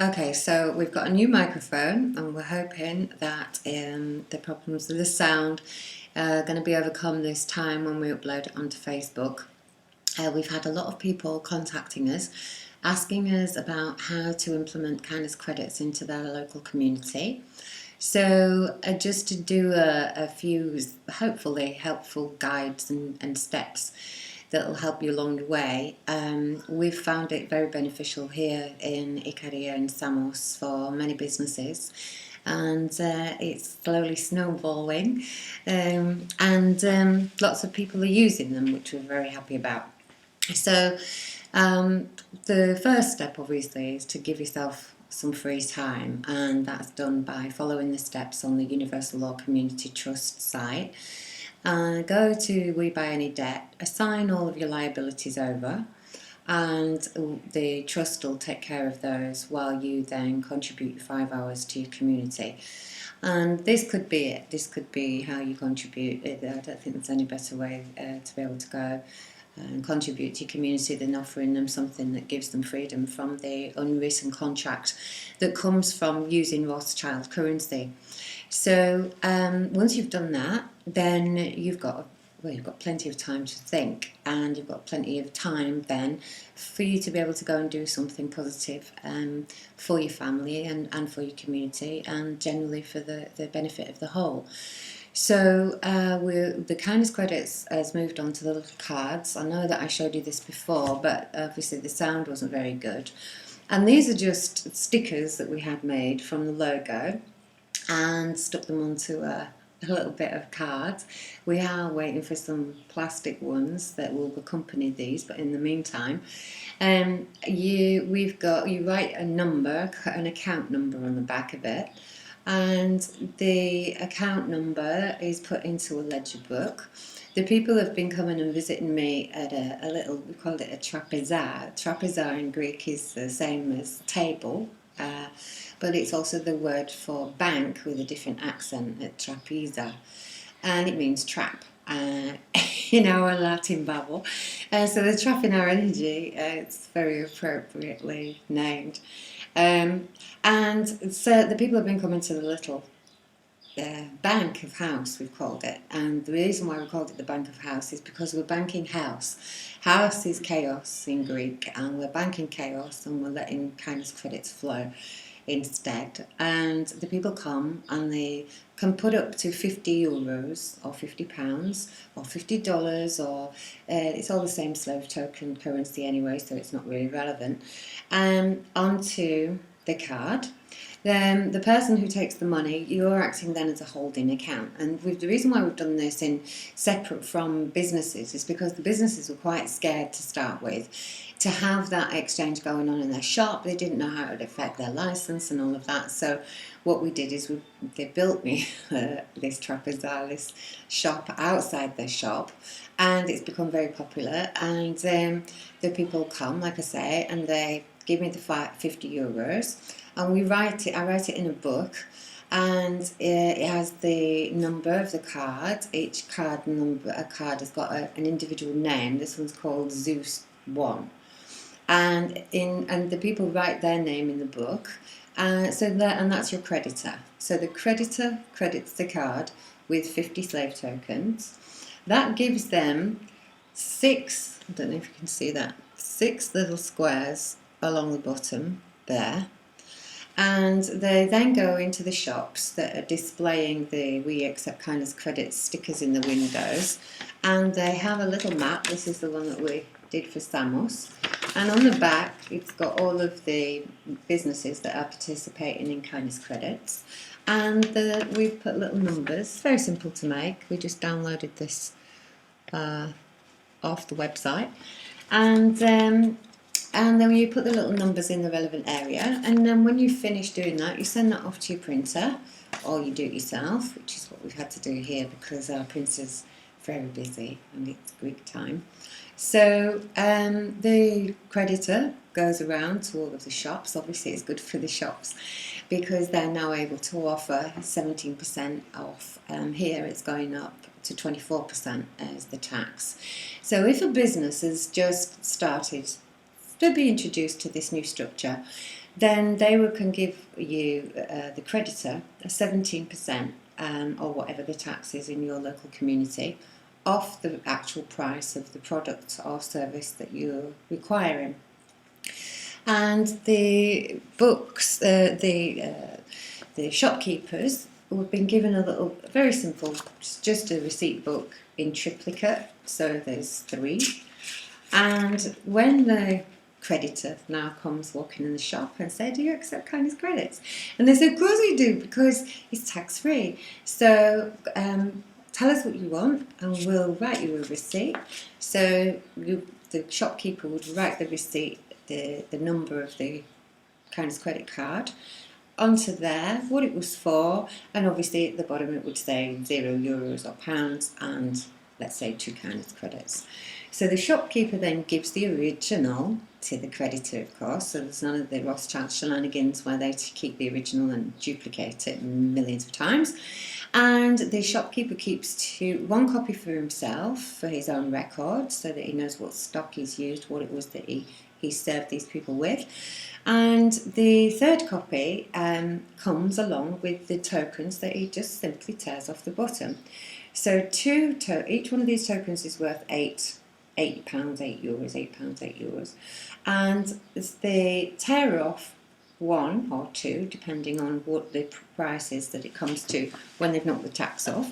Okay, so we've got a new microphone, and we're hoping that the problems with the sound are going to be overcome this time when we upload it onto Facebook. We've had a lot of people contacting us, asking us about how to implement kindness credits into their local community. So, just to do a few hopefully helpful guides and steps that will help you along the way, we've found it very beneficial here in Ikaria and Samos for many businesses. And it's slowly snowballing, and lots of people are using them, which we're very happy about. So, um, the first step, obviously, is to give yourself some free time, and that's done by following the steps on the Universal Law Community Trust site. Go to We Buy Any Debt, assign all of your liabilities over, and the trust will take care of those while you then contribute 5 hours to your community. And this could be it. This could be how you contribute. I don't think there's any better way to be able to go and contribute to your community than offering them something that gives them freedom from the unwritten contract that comes from using Rothschild currency. So once you've done that, then you've got plenty of time to think, and you've got plenty of time then for you to be able to go and do something positive for your family and for your community, and generally for the benefit of the whole. So the kindness credits has moved on to the little cards. I know that I showed you this before, but obviously the sound wasn't very good. And these are just stickers that we had made from the logo and stuck them onto a little bit of card. We are waiting for some plastic ones that will accompany these, but in the meantime, you write a number, an account number on the back of it, and the account number is put into a ledger book. The people have been coming and visiting me at a little, we called it a trapeza. Trapeza in Greek is the same as table, but it's also the word for bank with a different accent at trapeza, and it means trap. In our Latin babble. So the trap in our energy, it's very appropriately named. And so the people have been coming to the little Bank of House, we've called it. And the reason why we called it the Bank of House is because we're banking house. House is chaos in Greek, and we're banking chaos, and we're letting kindness credits flow instead. And the people come and they can put up to €50 or £50 or $50, or it's all the same slave token currency anyway, so it's not really relevant, onto the card. Then the person who takes the money, you're acting then as a holding account. And the reason why we've done this in separate from businesses is because the businesses were quite scared to start with to have that exchange going on in their shop. They didn't know how it would affect their license and all of that. So what we did is they built me this Trapezalis shop outside their shop, and it's become very popular. And the people come, like I say, and they give me the €50, and I write it in a book, and it has the number of the card. Each card has got an individual name. This one's called Zeus 1, and the people write their name in the book. And that's your creditor. So the creditor credits the card with 50 slave tokens. That gives them six. I don't know if you can see that. 6 little squares along the bottom there. And they then go into the shops that are displaying the We Accept Kindness Credit stickers in the windows, and they have a little map. This is the one that we did for Samos, and on the back it's got all of the businesses that are participating in kindness credits, and we've put little numbers. It's very simple to make. We just downloaded this off the website, and then you put the little numbers in the relevant area, and then when you finish doing that, you send that off to your printer, or you do it yourself, which is what we've had to do here because our printer's very busy and it's Greek time. So the creditor goes around to all of the shops. Obviously it's good for the shops because they're now able to offer 17% off. Here it's going up to 24% as the tax. So if a business has just started to be introduced to this new structure, then they can give you, the creditor, a 17%, or whatever the tax is in your local community, off the actual price of the product or service that you're requiring. And the books, the shopkeepers have been given a little, very simple, just a receipt book in triplicate, so there's 3. And when the creditor now comes walking in the shop and say, do you accept kindness credits? And they say, of course we do, because it's tax free. So tell us what you want and we'll write you a receipt. So the shopkeeper would write the receipt, the number of the kindness credit card, onto there, what it was for, and obviously at the bottom it would say €0 or pounds and let's say 2 kindness credits. So the shopkeeper then gives the original to the creditor, of course, so there's none of the Rothschild shenanigans where they keep the original and duplicate it millions of times. And the shopkeeper keeps 1 copy for himself for his own record, so that he knows what stock he's used, what it was that he served these people with. And the 3rd copy comes along with the tokens that he just simply tears off the bottom. So each one of these tokens is worth £8, €8, and they tear off 1 or 2, depending on what the price is that it comes to when they've knocked the tax off.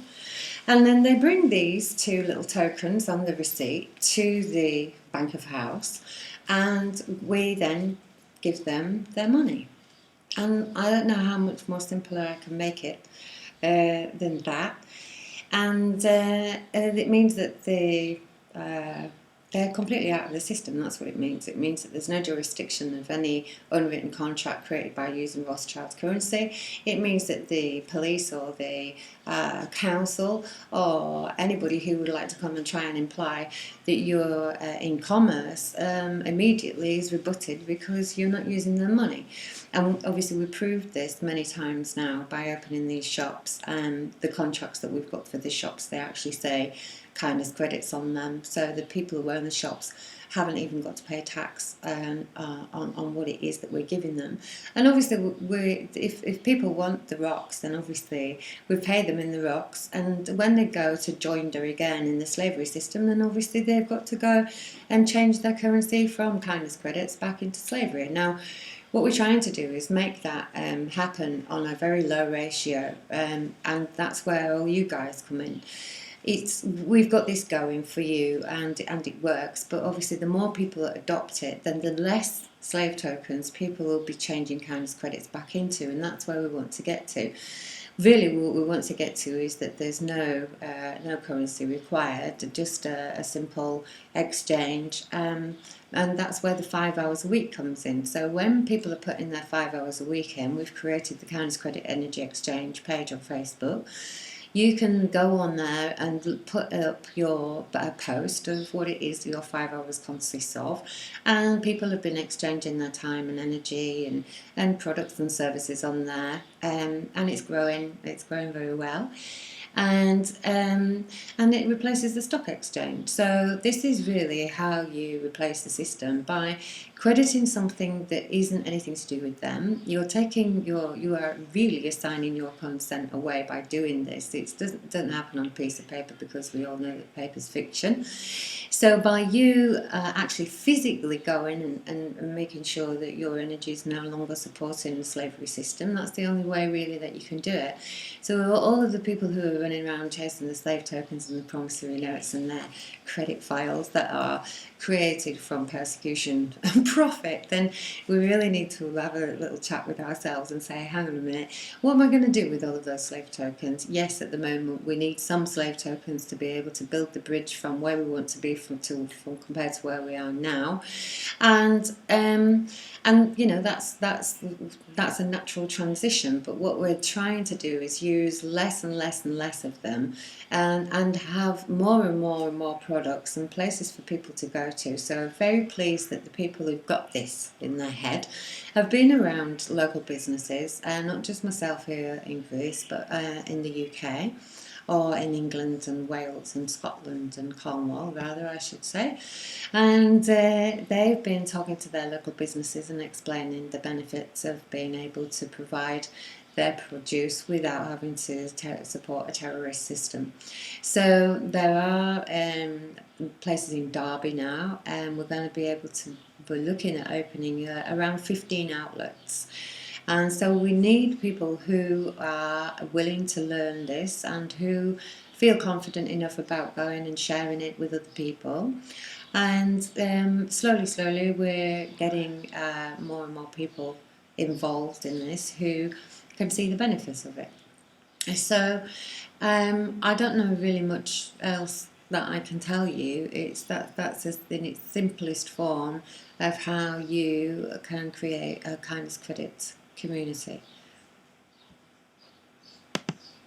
And then they bring these 2 little tokens on the receipt to the Bank of House, and we then give them their money. And I don't know how much more simpler I can make it than that. And it means that they're completely out of the system. That's what it means. It means that there's no jurisdiction of any unwritten contract created by using Rothschild's currency. It means that the police or the council or anybody who would like to come and try and imply that you're in commerce immediately is rebutted because you're not using their money. And obviously we proved this many times now by opening these shops, and the contracts that we've got for the shops, they actually say kindness credits on them, so the people who own the shops haven't even got to pay tax on what it is that we're giving them. And obviously if people want the rocks, then obviously we pay them in the rocks, and when they go to joinder again in the slavery system, then obviously they've got to go and change their currency from kindness credits back into slavery. Now what we're trying to do is make that happen on a very low ratio, and that's where all you guys come in. We've got this going for you, and it works, but obviously the more people that adopt it, then the less slave tokens people will be changing kindness credits back into, and that's where we want to get to. Really what we want to get to is that there's no currency required, just a simple exchange, and that's where the 5 hours a week comes in. So when people are putting their 5 hours a week in, we've created the Kindness Credit Energy Exchange page on Facebook. You can go on there and put up your post of what it is your 5 hours consists of, and people have been exchanging their time and energy and products and services on there, and it's growing very well. And it replaces the stock exchange. So this is really how you replace the system, by crediting something that isn't anything to do with them. You are really assigning your consent away by doing this. It doesn't happen on a piece of paper, because we all know that paper's fiction. So by you actually physically going and making sure that your energy is no longer supporting the slavery system, that's the only way really that you can do it. So all of the people who are running around chasing the slave tokens and the promissory notes and their credit files that are created from persecution and profit, then we really need to have a little chat with ourselves and say, hang on a minute, what am I going to do with all of those slave tokens? Yes, at the moment we need some slave tokens to be able to build the bridge from where we want to be from compared to where we are now, and you know that's a natural transition. But what we're trying to do is use less and less and less of them, and have more and more and more products and places for people to go to. So I'm very pleased that the people who've got this in their head have been around local businesses, not just myself here in Greece, but in the UK. or in England and Wales and Scotland and Cornwall, rather, I should say. And they've been talking to their local businesses and explaining the benefits of being able to provide their produce without having to support a terrorist system. So there are places in Derby now, and we're going to be able to, we're looking at opening around 15 outlets. And so we need people who are willing to learn this and who feel confident enough about going and sharing it with other people. And slowly, we're getting more and more people involved in this who can see the benefits of it. So I don't know really much else that I can tell you. It's that's just in its simplest form of how you can create a kindness credit community.